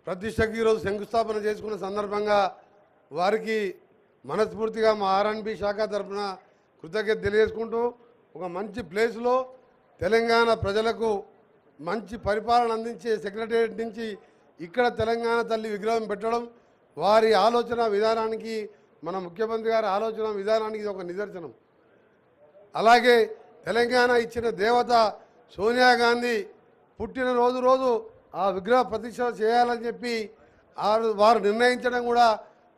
ప్రతిష్టకి ఈరోజు శంకుస్థాపన చేసుకున్న సందర్భంగా వారికి మనస్ఫూర్తిగా మా ఆర్ఎన్బి శాఖ తరఫున కృతజ్ఞత తెలియజేసుకుంటూ ఒక మంచి ప్లేస్లో తెలంగాణ ప్రజలకు మంచి పరిపాలన అందించే సెక్రటేరియట్ నుంచి ఇక్కడ తెలంగాణ తల్లి విగ్రహం పెట్టడం వారి ఆలోచన విధానానికి మన ముఖ్యమంత్రి గారి ఆలోచన విధానానికి ఇది ఒక నిదర్శనం. అలాగే తెలంగాణ ఇచ్చిన దేవత సోనియా గాంధీ పుట్టినరోజు ఆ విగ్రహ ప్రతిష్ఠ చేయాలని చెప్పి వారు నిర్ణయించడం కూడా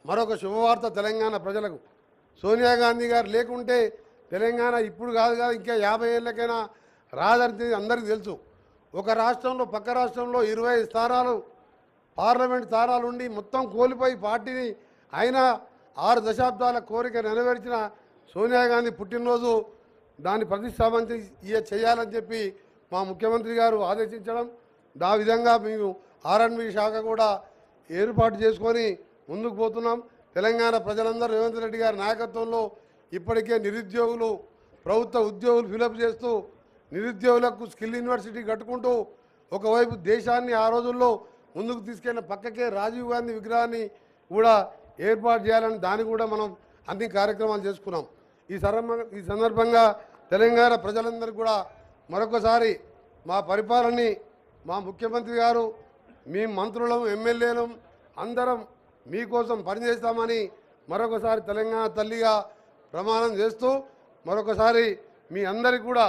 మరొక శుభవార్త తెలంగాణ ప్రజలకు. సోనియా గాంధీ గారు లేకుంటే తెలంగాణ ఇప్పుడు కాదు ఇంకా 50 ఏళ్ళకైనా రాదని అందరికీ తెలుసు. ఒక రాష్ట్రంలో పక్క రాష్ట్రంలో 25 స్థానాలు పార్లమెంట్ స్థానాలు ఉండి మొత్తం కోల్పోయి పార్టీని అయినా 6 దశాబ్దాల కోరిక నెరవేర్చిన సోనియా గాంధీ పుట్టినరోజు దాన్ని ప్రతిష్టాపన చేయాలని చెప్పి మా ముఖ్యమంత్రి గారు ఆదేశించడం, ఆ విధంగా మేము ఆర్ఎన్బి శాఖ కూడా ఏర్పాటు చేసుకొని ముందుకు పోతున్నాం. తెలంగాణ ప్రజలందరూ రేవంత్ రెడ్డి గారి నాయకత్వంలో ఇప్పటికే నిరుద్యోగులు ప్రభుత్వ ఉద్యోగులు ఫిలప్ చేస్తూ నిరుద్యోగులకు స్కిల్ యూనివర్సిటీ కట్టుకుంటూ ఒకవైపు దేశాన్ని ఆ రోజుల్లో ముందుకు తీసుకెళ్లిన పక్కకే రాజీవ్ గాంధీ విగ్రహాన్ని కూడా ఏర్పాటు చేయాలని దాన్ని కూడా మనం అన్ని కార్యక్రమాలు చేసుకున్నాం. ఈ సందర్భంగా తెలంగాణ ప్రజలందరికీ కూడా మరొకసారి మా పరిపాలనని మా ముఖ్యమంత్రి గారు మీ మంత్రులం ఎమ్మెల్యేలం అందరం మీకోసం పనిచేస్తామని మరొకసారి తెలంగాణ తల్లిగా ప్రమాణం చేస్తూ మరొకసారి మీ అందరికీ కూడా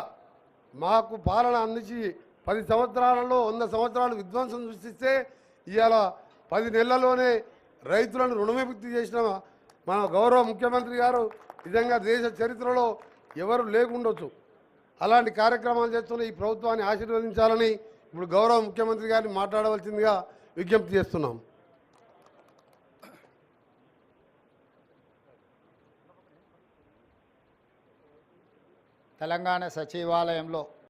మాకు పాలన అందించి 10 సంవత్సరాలలో 100 సంవత్సరాలు విధ్వంసం సృష్టిస్తే ఇవాళ 10 నెలల్లోనే రైతులను రుణవిముక్తి చేసిన మన గౌరవ ముఖ్యమంత్రి గారు నిజంగా దేశ చరిత్రలో ఎవరు లేకుండొచ్చు. అలాంటి కార్యక్రమాలు చేస్తున్న ఈ ప్రభుత్వాన్ని ఆశీర్వదించాలని ఇప్పుడు గౌరవ ముఖ్యమంత్రి గారిని మాట్లాడవలసిందిగా విజ్ఞప్తి చేస్తున్నాం. తెలంగాణ సచివాలయంలో